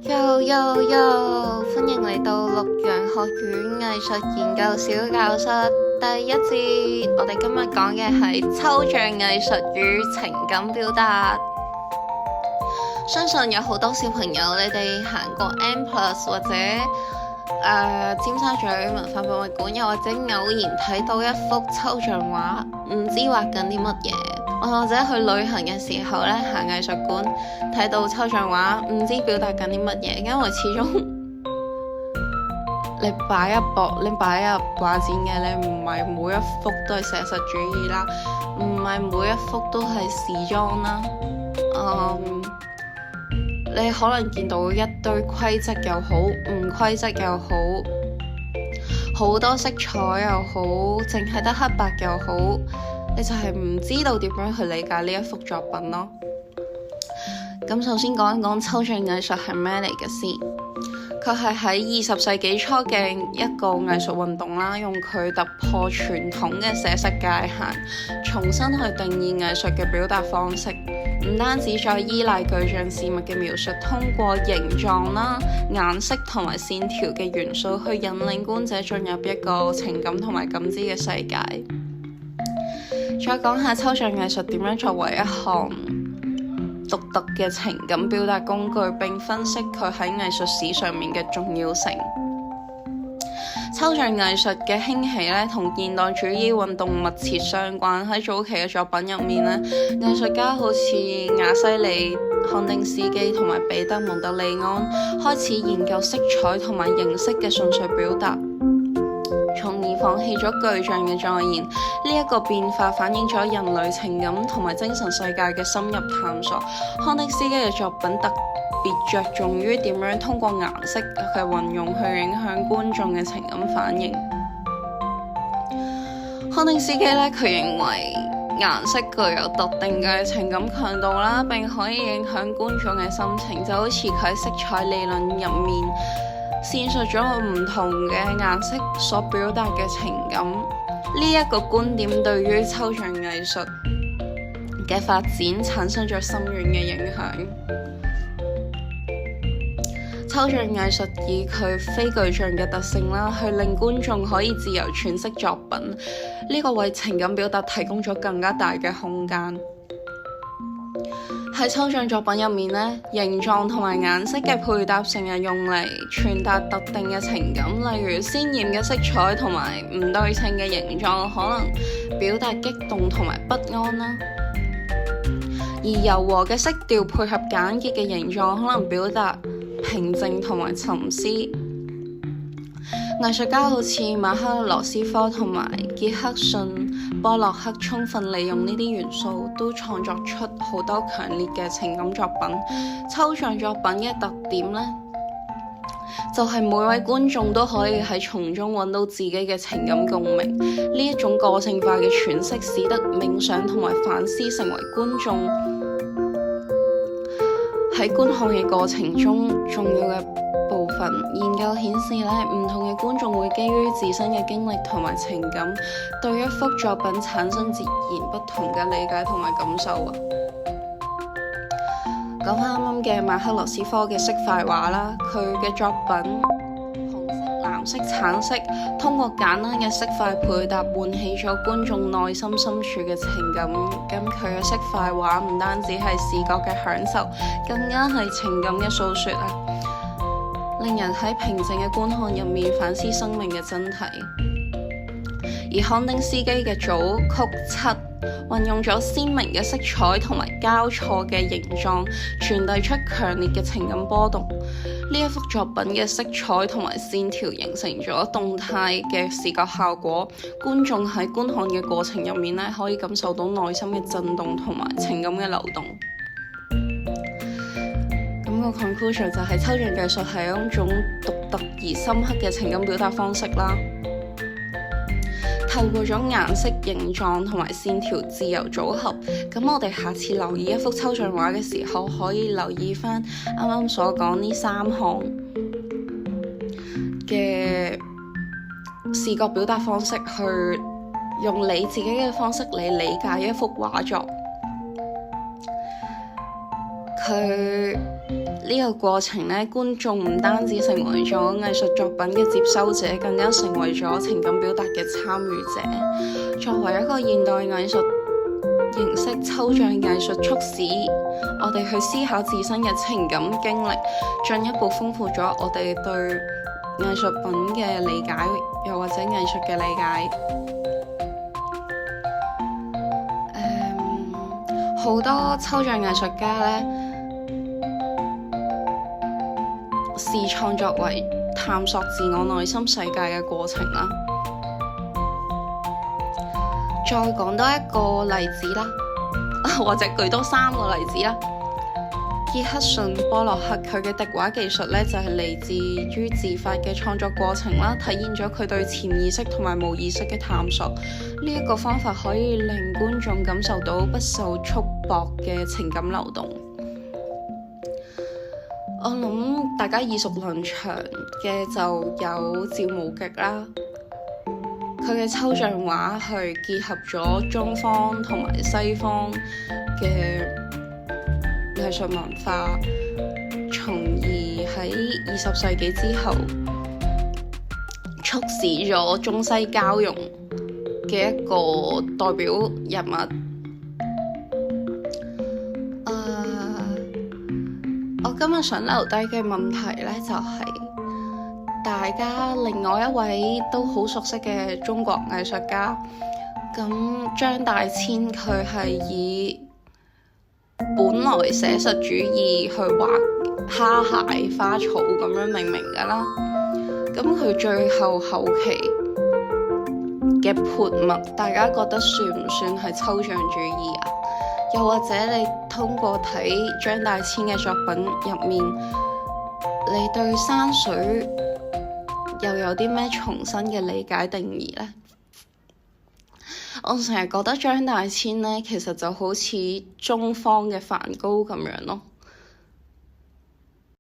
Yo，歡迎嚟到綠楊學院藝術研究小教室第一節。我哋今日講嘅係抽象藝術與情感表達。相信有好多小朋友，你哋行過 M+ 或者尖沙咀文化博物館，又或者偶然睇到一幅抽象畫，唔知畫緊啲乜嘢。或者去旅行嘅時候咧，行藝術館睇到抽象畫，唔知表達緊啲乜嘢，因為始終你擺入畫展嘅，你唔係每一幅都係寫實主義啦，唔係每一幅都係時裝啦。你可能見到一堆規則又好，唔規則又好，好多色彩又好，淨係得黑白又好，你就係唔知道點樣去理解呢一幅作品咯。咁首先講一講抽象藝術係咩嚟嘅先。佢係喺20世紀初嘅一個藝術運動啦，用佢突破傳統嘅寫實界限，重新去定義藝術嘅表達方式。唔單止再依賴具象事物嘅描述，通過形狀啦、顏色同埋線條嘅元素去引領觀者進入一個情感同埋感知嘅世界。再講下抽象藝術點樣作為一項獨特嘅情感表達工具，並分析佢喺藝術史上面嘅重要性。抽象藝術嘅興起咧，同現代主義運動密切相關。喺早期嘅作品入面咧，藝術家好似亞西里、康定斯基同埋彼得蒙特利安開始研究色彩同埋形式嘅純粹表達，從而放棄咗具象嘅再現。呢一個變化反映咗人類情感同埋精神世界嘅深入探索。康定斯基嘅作品特別着重於點樣通過顏色嘅運用去影響觀眾嘅情感反應。康定斯基咧，佢認為顏色具有特定嘅情感強度啦，並可以影響觀眾嘅心情，就好似佢喺色彩理論入面闡述咗唔同嘅顏色所表達嘅情感。呢一個觀點對於抽象藝術嘅發展產生咗深遠嘅影響。抽象藝術以佢非具象嘅特性啦，去令觀眾可以自由詮釋作品，呢個為情感表達提供咗更加大嘅空間。喺抽象作品入面呢，形狀同埋顏色嘅配搭成日用嚟傳達特定嘅情感，例如鮮豔嘅色彩同埋唔對稱嘅形狀，可能表達激動同埋不安啦。而柔和嘅色調配合簡潔嘅形狀，可能表達平靜同埋沉思。藝術家好似馬克羅斯科同埋傑克遜波洛克充分利用呢啲元素，都創作出好多強烈嘅情感作品。抽象作品嘅特點呢，就係每位觀眾都可以喺從中揾到自己嘅情感共鳴。呢一種個性化嘅詮釋，使得冥想同埋反思成為觀眾喺觀看嘅過程中重要嘅部分。研究顯示咧，唔同嘅觀眾會基於自身嘅經歷同埋情感，對一幅作品產生截然不同嘅理解同埋感受啊。講翻啱啱嘅馬克羅斯科嘅色塊畫啦，佢嘅作品紅色、藍色、橙色，通過簡單嘅色塊配搭，喚起咗觀眾內心深處嘅情感。咁佢嘅色塊畫唔單止係視覺嘅享受，更加係情感嘅訴說啊，令人喺平靜嘅觀看入面反思生命嘅真諦。而康定斯基嘅組曲7運用咗鮮明嘅色彩同埋交錯嘅形狀，傳遞出強烈嘅情感波動。呢一幅作品嘅色彩同埋線條形成咗動態嘅視覺效果，觀眾喺觀看嘅過程入面可以感受到內心嘅震動同埋情感嘅流動。個 conclusion 就係抽象藝術係一種獨特而深刻嘅情感表達方式啦。透過咗顏色、形狀同埋線條自由組合，咁我哋下次留意一幅抽象畫嘅時候，可以留意翻啱啱所講呢3項嘅視覺表達方式，去用你自己嘅方式嚟理解一幅畫作。佢呢個過程呢，觀眾唔單止成為咗藝術作品嘅接收者，更加成為咗情感表達嘅參與者。作為一個現代藝術形式，抽象藝術促使我哋去思考自身嘅情感經歷，進一步豐富咗我哋對藝術品嘅理解，又或者藝術嘅理解。好多抽象藝術家呢，視創作為探索自我內心世界嘅過程啦。再講多一個例子啦，或者舉多3個例子啦。傑克遜·波洛克佢嘅滴畫技術呢，就係嚟自於自發嘅創作過程啦，體現咗佢對潛意識同埋無意識嘅探索。呢一個方法可以令觀眾感受到不受束縛嘅情感流動。我諗大家耳熟能詳嘅就有趙無極啦，佢嘅抽象畫去結合咗中方同埋西方嘅藝術文化，從而喺20世紀之後促使咗中西交融嘅一個代表人物。我今日想留低嘅問題呢，就係大家另外一位都好熟悉嘅中國藝術家，咁張大千佢係以本來寫實主義去畫蝦蟹花草咁樣命名㗎啦，咁佢最後期嘅潑墨，大家覺得算唔算係抽象主義啊？又或者你通過睇張大千嘅作品入面，你對山水又有啲咩重新嘅理解定義呢？我成日覺得張大千呢，其實就好似中方嘅梵高咁樣咯。